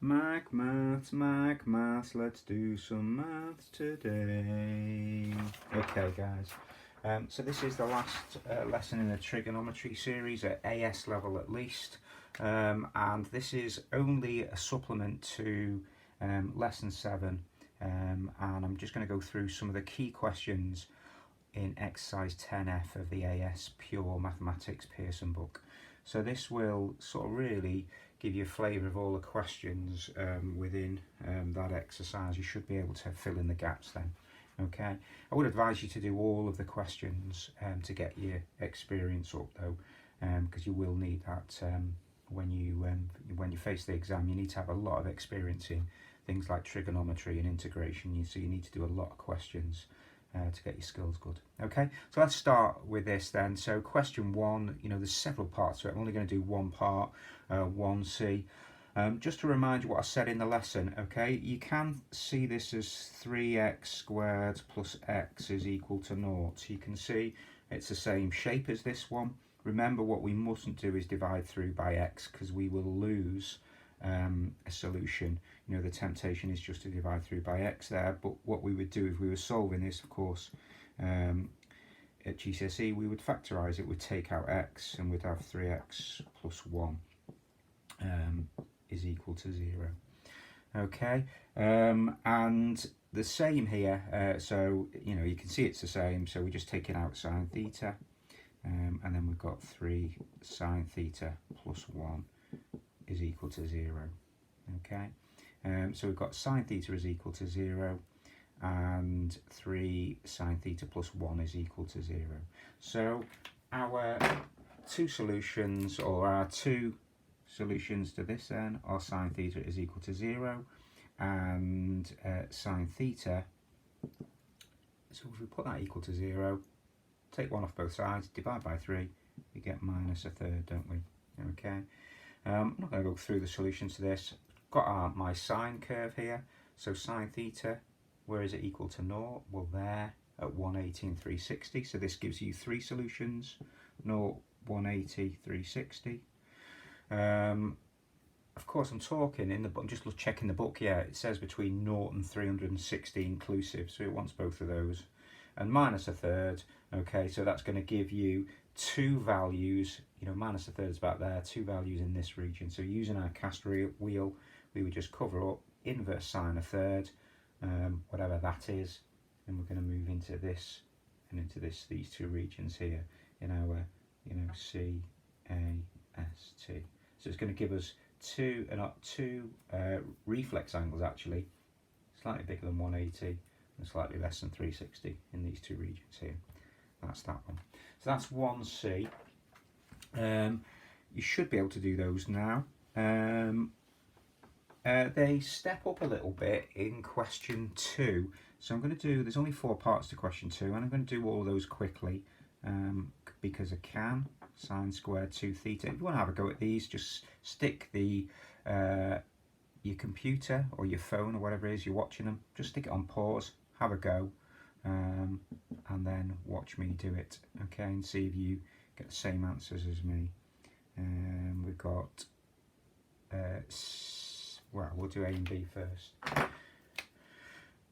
MacMaths, let's do some maths today. Okay guys, so this is the last lesson in the trigonometry series at AS level at least, and this is only a supplement to lesson 7, and I'm just going to go through some of the key questions in exercise 10F of the AS Pure Mathematics Pearson book. So this will sort of really give you a flavour of all the questions within that exercise. You should be able to fill in the gaps then. Okay, I would advise you to do all of the questions to get your experience up though, because you will need that when you face the exam. You need to have a lot of experience in things like trigonometry and integration. So you need to do a lot of questions to get your skills good. Okay, so let's start with this then. So question 1, there's several parts to it. I'm only going to do one part, 1C. Just to remind you what I said in the lesson, okay, you can see this as 3x squared plus x is equal to 0. So you can see it's the same shape as this one. Remember, what we mustn't do is divide through by x, because we will lose a solution. The temptation is just to divide through by x there, but what we would do if we were solving this, of course, at GCSE, we would factorise it, we'd take out x, and we'd have 3x plus 1 is equal to 0. Okay, and the same here, so you can see it's the same, so we're just taking out sine theta, and then we've got 3 sine theta plus 1 is equal to 0. Okay, so we've got sine theta is equal to 0 and 3 sine theta plus 1 is equal to 0. So our two solutions, or our two solutions to this then, are sine theta is equal to 0 and sine theta. So if we put that equal to 0, take 1 off both sides, divide by 3, we get minus a third, don't we? Okay. I'm not going to go through the solutions to this. Got my sine curve here. So sine theta, where is it equal to 0? Well, there at 180 and 360. So this gives you 3 solutions. 0, 180, 360. Of course, I'm talking in the book. I'm just checking the book. Yeah, it says between 0 and 360 inclusive. So it wants both of those. And minus a third. Okay, so that's going to give you 2 values. Minus a third is about there, 2 values in this region. So using our cast wheel, we would just cover up inverse sine a third, whatever that is, and we're going to move into this and into these 2 regions here in our C, A, S, T. So it's going to give us two reflex angles, actually, slightly bigger than 180 and slightly less than 360 in these 2 regions here. That's that one. So that's 1C. You should be able to do those now. They step up a little bit in question 2. So I'm going to do, there's only 4 parts to question 2, and I'm going to do all of those quickly because I can. Sine squared 2 theta. If you want to have a go at these, just stick your computer or your phone or whatever it is you're watching them, just stick it on pause, have a go, and then watch me do it, okay, and see if you get the same answers as me. We've got, well, we'll do A and B first.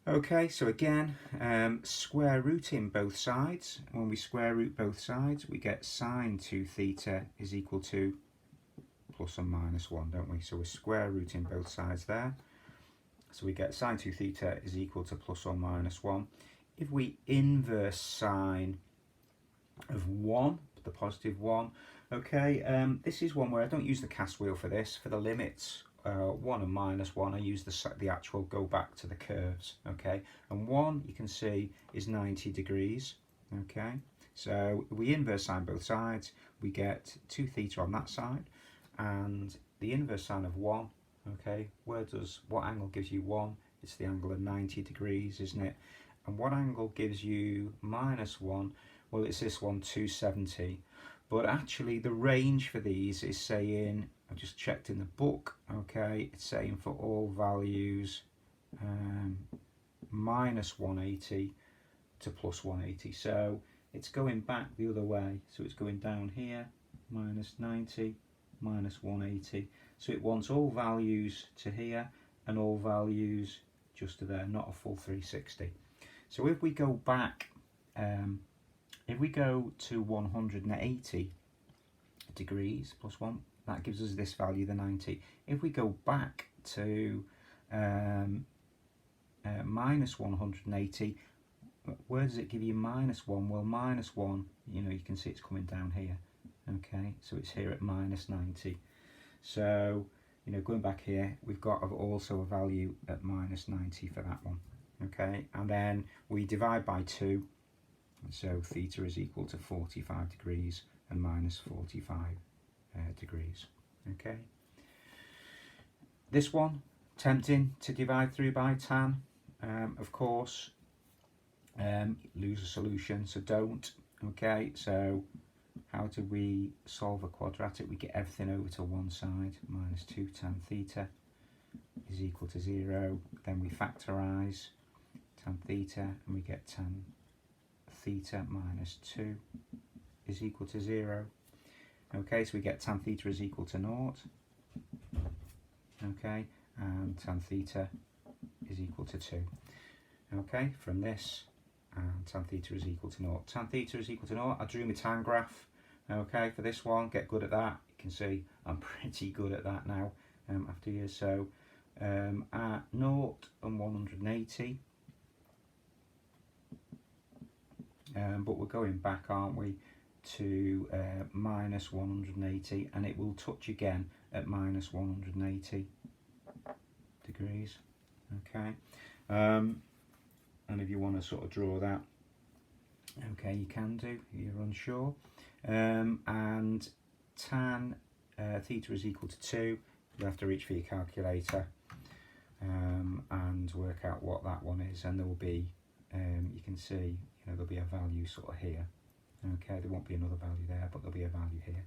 Okay, so again, square rooting both sides. When we square root both sides, we get sine 2 theta is equal to plus or minus 1, don't we? So we're square rooting both sides there. So we get sine 2 theta is equal to plus or minus 1. If we inverse sine of 1, the positive 1, okay, this is one where I don't use the cast wheel for this. For the limits, 1 and minus 1, I use the actual go back to the curves, okay, and 1 you can see is 90 degrees, okay, so we inverse sine both sides, we get 2 theta on that side, and the inverse sine of 1, okay, what angle gives you 1? It's the angle of 90 degrees, isn't it? And what angle gives you minus 1? Well, it's this one, 270. But actually the range for these is saying, I just checked in the book, okay, it's saying for all values minus 180 to plus 180. So it's going back the other way. So it's going down here, minus 90, minus 180. So it wants all values to here and all values just to there, not a full 360. So if we go back, if we go to 180 degrees plus 1, that gives us this value, the 90. If we go back to minus 180, where does it give you minus 1? Well, minus 1, you know, you can see it's coming down here. Okay, so it's here at minus 90. So, you know, going back here, we've got also a value at minus 90 for that one. Okay, and then we divide by 2, so theta is equal to 45 degrees and minus 45 degrees. Okay, this one, tempting to divide through by tan. Of course, lose a solution, so don't. Okay, so how do we solve a quadratic? We get everything over to one side. Minus 2 tan theta is equal to 0. Then we factorise tan theta and we get tan theta minus 2 is equal to 0. Okay, so we get tan theta is equal to 0. Okay, and tan theta is equal to 2. Okay, from this, and tan theta is equal to 0. Tan theta is equal to 0. I drew my tan graph. Okay, for this one, get good at that. You can see I'm pretty good at that now after years. So at 0 and 180, but we're going back, aren't we, to minus 180, and it will touch again at minus 180 degrees. Okay, and if you want to sort of draw that, okay, you can do, you're unsure. And tan theta is equal to 2. You have to reach for your calculator and work out what that one is, and there will be, you can see, you know, there'll be a value sort of here. Okay, there won't be another value there, but there'll be a value here.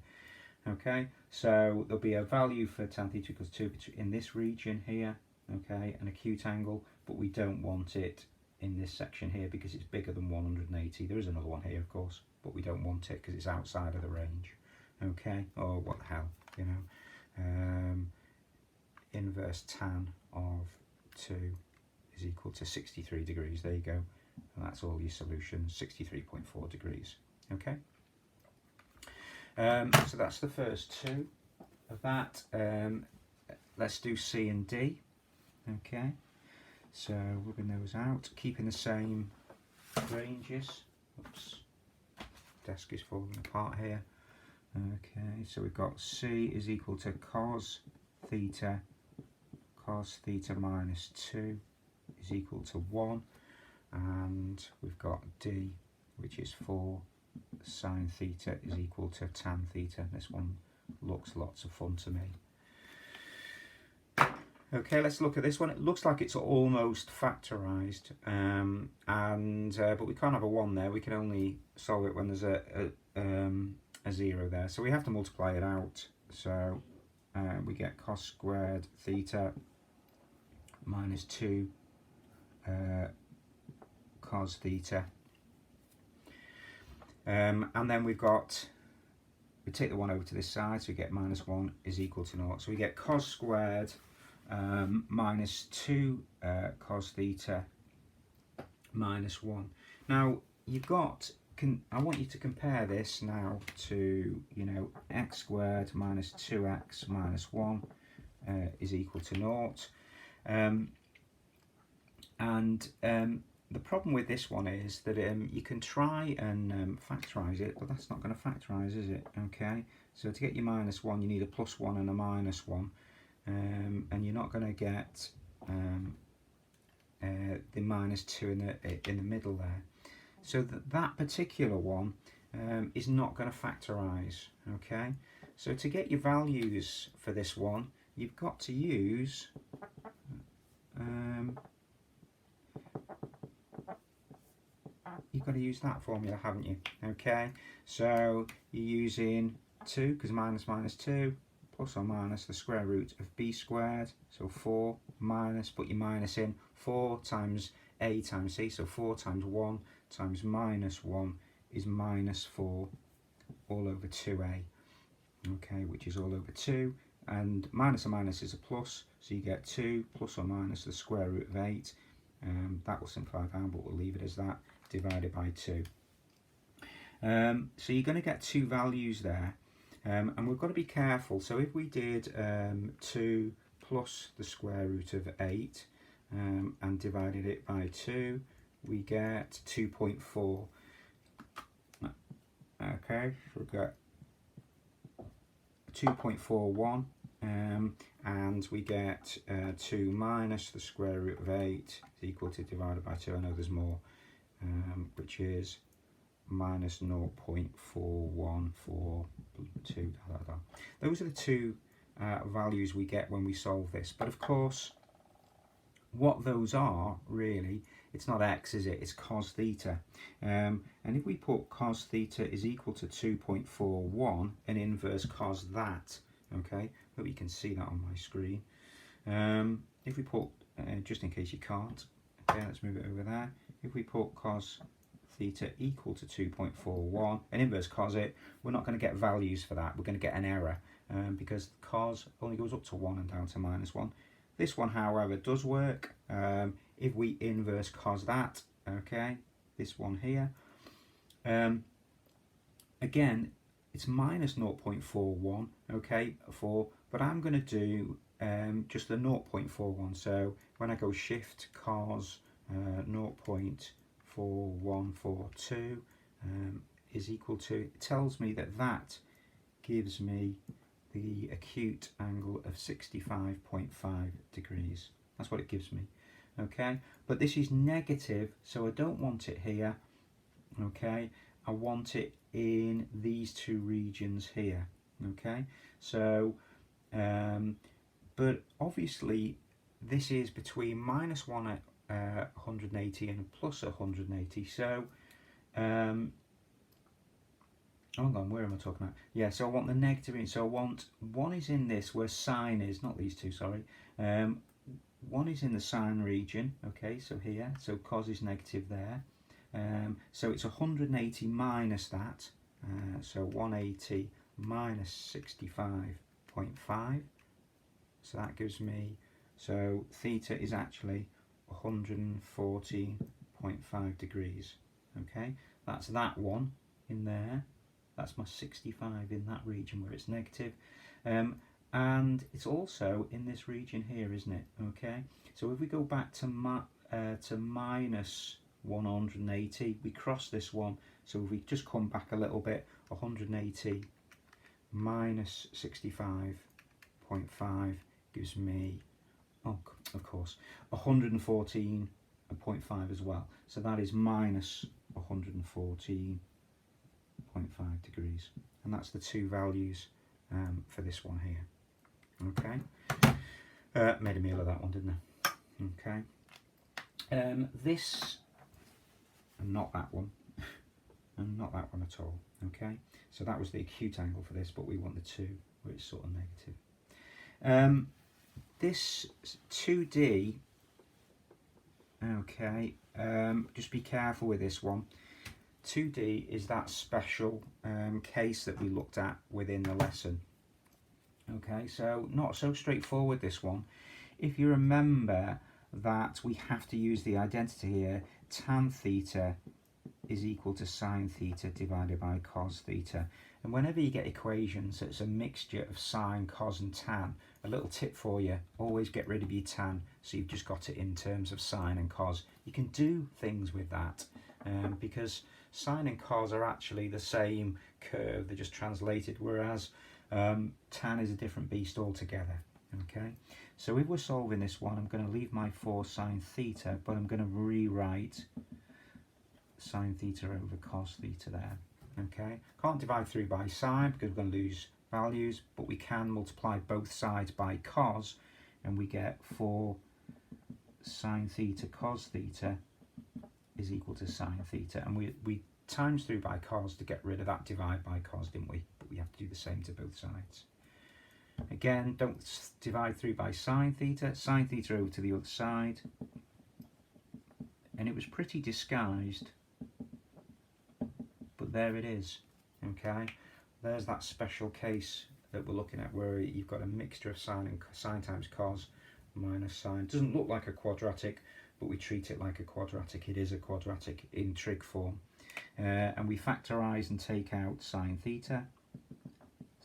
Okay, so there'll be a value for tan theta equals 2 in this region here, okay, an acute angle, but we don't want it in this section here because it's bigger than 180. There is another one here, of course, but we don't want it because it's outside of the range. Okay, or what the hell, you know. Inverse tan of 2 is equal to 63 degrees. There you go, and that's all your solutions, 63.4 degrees. Okay, so that's the first two of that. Let's do C and D. Okay, so rubbing those out, keeping the same ranges. Oops, desk is falling apart here. Okay, so we've got C is equal to cos theta minus 2 is equal to 1, and we've got D, which is 4 sine theta is equal to tan theta. This one looks lots of fun to me. Okay, let's look at this one. It looks like it's almost factorised, but we can't have a 1 there. We can only solve it when there's a 0 there. So we have to multiply it out. So we get cos squared theta minus 2 cos theta. And then we take the 1 over to this side, so we get minus 1 is equal to 0. So we get cos squared minus 2 cos theta minus 1. Now you've got, I want you to compare this now to, you know, x squared minus 2x minus 1 is equal to 0. The problem with this one is that you can try and factorise it, but that's not going to factorise, is it? Okay, so to get your minus 1, you need a plus 1 and a minus 1. And you're not going to get the minus 2 in the middle there. So that particular one is not going to factorise. Okay, so to get your values for this one, you've got to use that formula, haven't you? Okay, so you're using 2 because minus minus 2 plus or minus the square root of b squared, so 4 minus, put your minus in, 4 times a times c, so 4 times 1 times minus 1 is minus 4 all over 2a, okay, which is all over 2, and minus a minus is a plus, so you get 2 plus or minus the square root of 8. That will simplify down, but we'll leave it as that, divided by 2. So you're going to get two values there, and we've got to be careful. So if we did 2 plus the square root of 8 and divided it by 2, we get 2.4. Okay, so we've got 2.41, and we get 2 minus the square root of 8 is equal to divided by 2. I know there's more, which is minus 0.4142. Those are the two values we get when we solve this. But of course, what those are really, it's not x, is it? It's cos theta. And if we put cos theta is equal to 2.41 and inverse cos that, okay, hope you can see that on my screen. If we put, just in case you can't, okay, let's move it over there. If we put cos theta equal to 2.41 and inverse cos it, we're not going to get values for that. We're going to get an error because cos only goes up to 1 and down to minus 1. This one, however, does work if we inverse cos that, okay, this one here. Again, it's minus 0.41, okay, but I'm going to do just the 0.41. So when I go shift cos 0.4142 is equal to, it tells me that that gives me the acute angle of 65.5 degrees. That's what it gives me, okay? But this is negative, so I don't want it here, okay? I want it in these two regions here, okay? So, but obviously this is between minus 180 and plus 180, so hold on, where am I talking about? Yeah, so I want the negative in, so I want, one is in this where sine is, not these two, sorry. One is in the sine region, okay, so here, so cos is negative there. So it's 180 minus that, so 180 minus 65.5. So that gives me, so theta is actually 114.5 degrees, okay. That's that one in there. That's my 65 in that region where it's negative. And it's also in this region here, isn't it? Okay. So if we go back to minus 180, we cross this one. So if we just come back a little bit, 180 minus 65.5 gives me, oh, of course, 114.5 as well. So that is minus 114.5 degrees, and that's the two values for this one here. Okay, made a meal of that one, didn't I? Okay, this and not that one, and not that one at all. Okay, so that was the acute angle for this, but we want the two where it's sort of negative. This 2D, okay, just be careful with this one. 2D is that special case that we looked at within the lesson. Okay, so not so straightforward, this one. If you remember that we have to use the identity here, tan theta is equal to sine theta divided by cos theta. And whenever you get equations that's a mixture of sine, cos and tan, a little tip for you, always get rid of your tan, so you've just got it in terms of sine and cos. You can do things with that because sine and cos are actually the same curve, they're just translated, whereas tan is a different beast altogether. Okay, so if we're solving this one, I'm going to leave my 4 sine theta, but I'm going to rewrite sine theta over cos theta there. Okay, can't divide through by sine because we're going to lose values, but we can multiply both sides by cos, and we get 4 sine theta cos theta is equal to sine theta, and we times through by cos to get rid of that divide by cos, didn't we? But we have to do the same to both sides. Again, don't divide through by sine theta over to the other side, and it was pretty disguised, but there it is. Okay, there's that special case that we're looking at, where you've got a mixture of sine and sine times cos minus sine. It doesn't look like a quadratic, but we treat it like a quadratic. It is a quadratic in trig form. And we factorise and take out sine theta,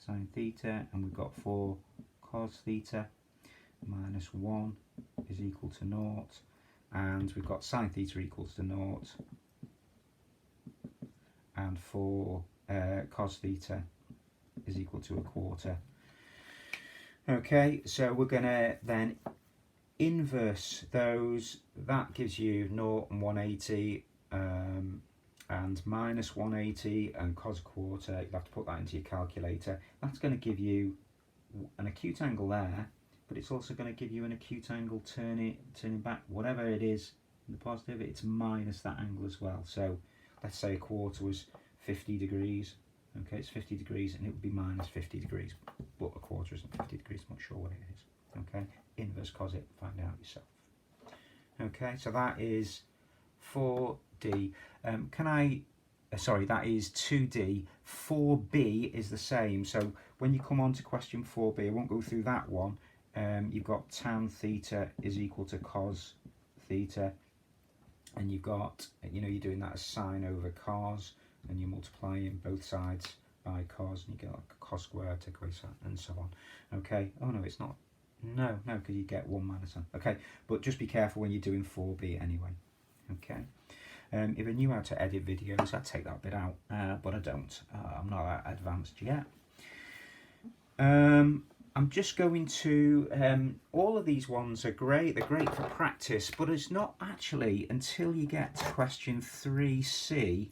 and we've got 4 cos theta minus 1 is equal to 0, and we've got sine theta equals to 0, and 4 cos theta is equal to a quarter. Okay, so we're going to then inverse those. That gives you 0 and 180, and minus 180 and cos a quarter. You'll have to put that into your calculator. That's going to give you an acute angle there, but it's also going to give you an acute angle turning back. Whatever it is in the positive, it's minus that angle as well. So let's say a quarter was 50 degrees. Okay, it's 50 degrees, and it would be minus 50 degrees. But a quarter isn't 50 degrees, I'm not sure what it is. Okay, inverse cos it, find out yourself. Okay, so that is 4D. Sorry, that is 2D. 4B is the same. So when you come on to question 4B, I won't go through that one. You've got tan theta is equal to cos theta, and you've got, you're doing that as sine over cos, and you're multiplying both sides by cos, and you get like cos squared, take away sine, and so on. Okay, oh no, it's not. No, because you get 1 minus sine. Okay, but just be careful when you're doing 4B anyway. Okay. If I knew how to edit videos, I'd take that bit out, but I don't. I'm not that advanced yet. I'm just going to, all of these ones are great, they're great for practice, but it's not actually until you get to question 3C.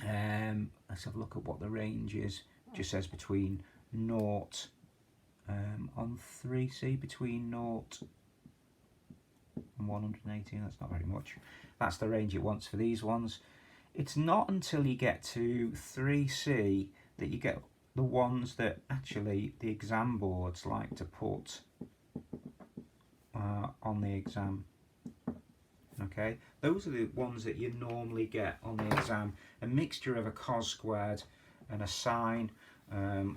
Let's have a look at what the range is. It just says between 0, on 3C, between 0 and 180, that's not very much. That's the range it wants for these ones. It's not until you get to 3C that you get the ones that actually the exam boards like to put on the exam. Okay, those are the ones that you normally get on the exam. A mixture of a cos squared and a sine,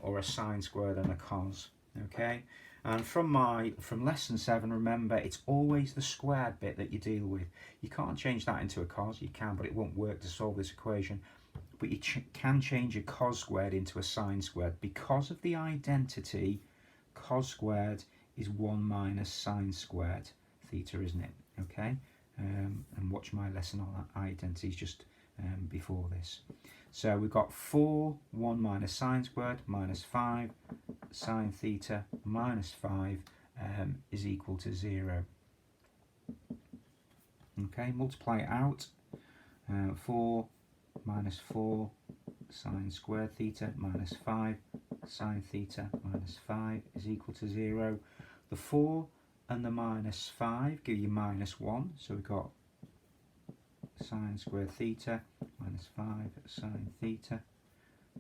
or a sine squared and a cos. Okay, and from lesson 7, remember, it's always the squared bit that you deal with. You can't change that into a cos. You can, but it won't work to solve this equation. But you can change a cos squared into a sine squared. Because of the identity, cos squared is 1 minus sine squared theta, isn't it? Okay, and watch my lesson on that identities just before this. So we've got 4, 1 minus sine squared, minus 5 sine theta, minus 5 is equal to 0. Okay, multiply it out. 4 minus 4 sine squared theta minus 5 sine theta minus 5 is equal to 0. The 4 and the minus 5 give you minus 1, so we've got sine squared theta minus 5 sine theta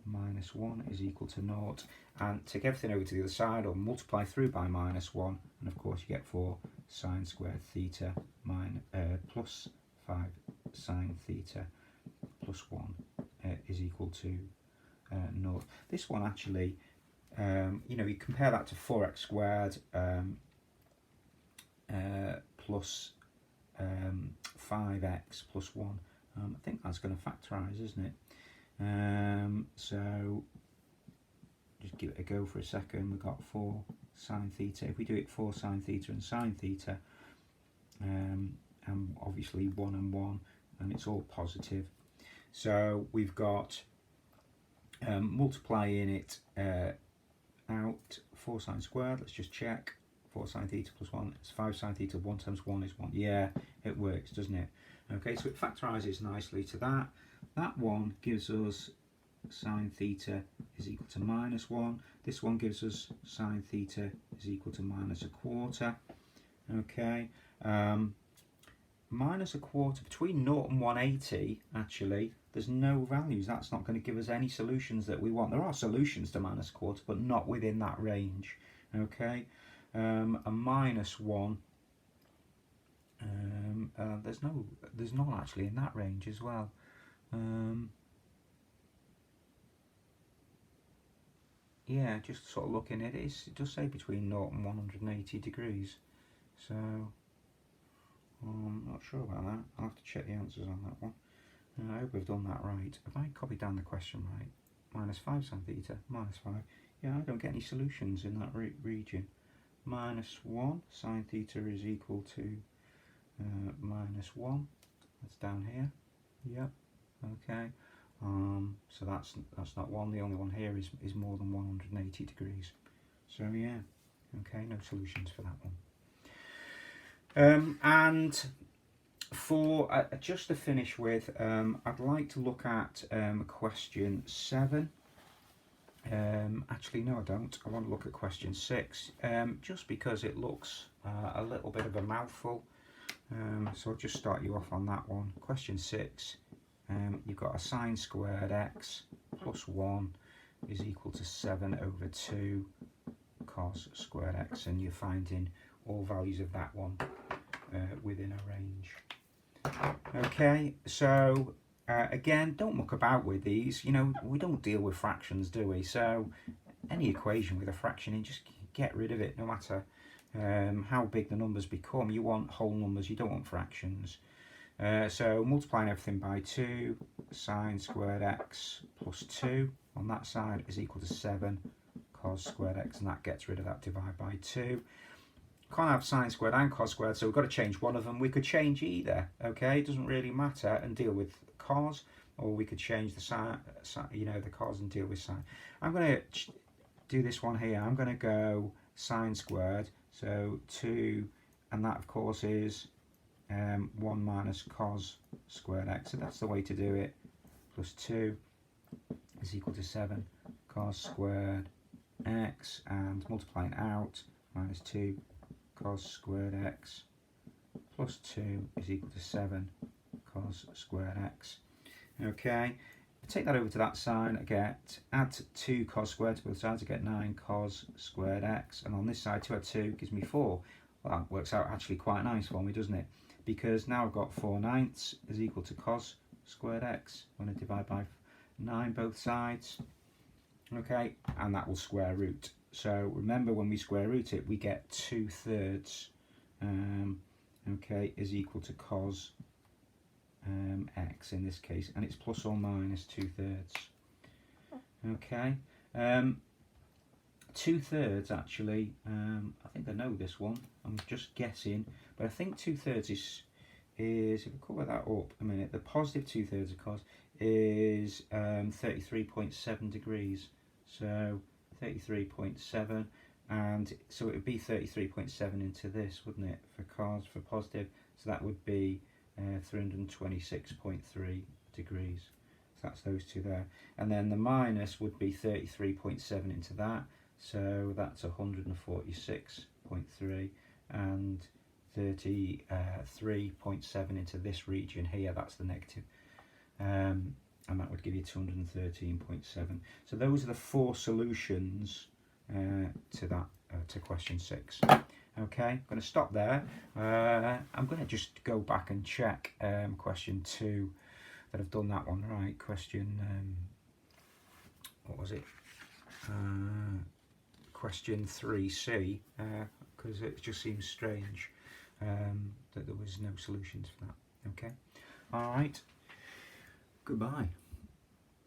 minus 1 is equal to 0. And take everything over to the other side, or multiply through by minus 1, and of course you get 4 sine squared theta plus 5 sine theta plus 1 is equal to 0. This one actually, you compare that to 4x squared plus 5x plus 1. I think that's going to factorise, isn't it? So just give it a go for a second. We've got 4 sine theta. If we do it 4 sine theta and sine theta, and obviously 1 and 1, and it's all positive. So we've got multiplying it out, 4 sine squared, let's just check. 4 sine theta plus 1 is 5 sine theta, 1 times 1 is 1. Yeah, it works, doesn't it? Okay, so it factorises nicely to that. That one gives us sine theta is equal to minus 1. This one gives us sine theta is equal to minus a quarter. Okay, minus a quarter, between 0 and 180, actually, there's no values. That's not going to give us any solutions that we want. There are solutions to minus a quarter, but not within that range. Okay, a minus 1, there's not actually in that range as well. yeah, just sort of looking at it, it does say between 0 and 180 degrees. So I'm not sure about that. I'll have to check the answers on that one. I hope we've done that right. Have I copied down the question right? Minus 5 sin theta, minus 5. Yeah, I don't get any solutions in that region. Minus 1 sin theta is equal to minus 1. That's down here. Yep. Okay. So that's not 1. The only one here is more than 180 degrees. So yeah. Okay, no solutions for that one. And for just to finish with, I'd like to look at question 7. Actually, no, I don't. I want to look at question 6, just because it looks a little bit of a mouthful. So I'll just start you off on that one. Question 6, you've got a sine squared x plus 1 is equal to 7 over 2 cos squared x, and you're finding all values of that one within a range. Okay, so again, don't muck about with these. You know, we don't deal with fractions, do we? So any equation with a fraction in, just get rid of it, no matter how big the numbers become. You want whole numbers, you don't want fractions. So multiplying everything by 2, sine squared x plus 2 on that side is equal to 7 cos squared x, and that gets rid of that divide by 2. Can't have sine squared and cos squared, so we've got to change one of them. We could change either, okay? It doesn't really matter, and deal with cos, or we could change the sine, you know, the cos and deal with sine. I'm going to do this one here. I'm going to go sine squared, so 2, and that of course is 1 minus cos squared x, so that's the way to do it. Plus 2 is equal to 7 cos squared x, and multiplying out, minus 2 cos squared x plus 2 is equal to 7 cos squared x. Okay, take that over to that side, I get, add 2 cos squared to both sides, I get 9 cos squared x, and on this side 2 add 2 gives me 4. Well, that works out actually quite nice for me, doesn't it? Because now I've got 4/9 is equal to cos squared x. I'm going to divide by 9 both sides. Okay, and that will square root. So remember, when we square root it, we get 2/3, okay, is equal to cos x in this case, and it's plus or minus 2/3. Okay, 2/3 actually, I think I know this one, I'm just guessing, but I think 2/3 is if we cover that up a minute, the positive 2/3 of cos is 33.7 degrees. So 33.7, and so it would be 33.7 into this, wouldn't it, for cos, for positive? So that would be 326.3 degrees. So that's those two there. And then the minus would be 33.7 into that, so that's 146.3, and 33.7 into this region here, that's the negative. And that would give you 213.7. So those are the 4 solutions to that, to question 6. Okay, I'm going to stop there. I'm going to just go back and check question 2, that I've done that one right. Question, what was it? Question 3C, because it just seems strange that there was no solutions for that. Okay, all right. Goodbye.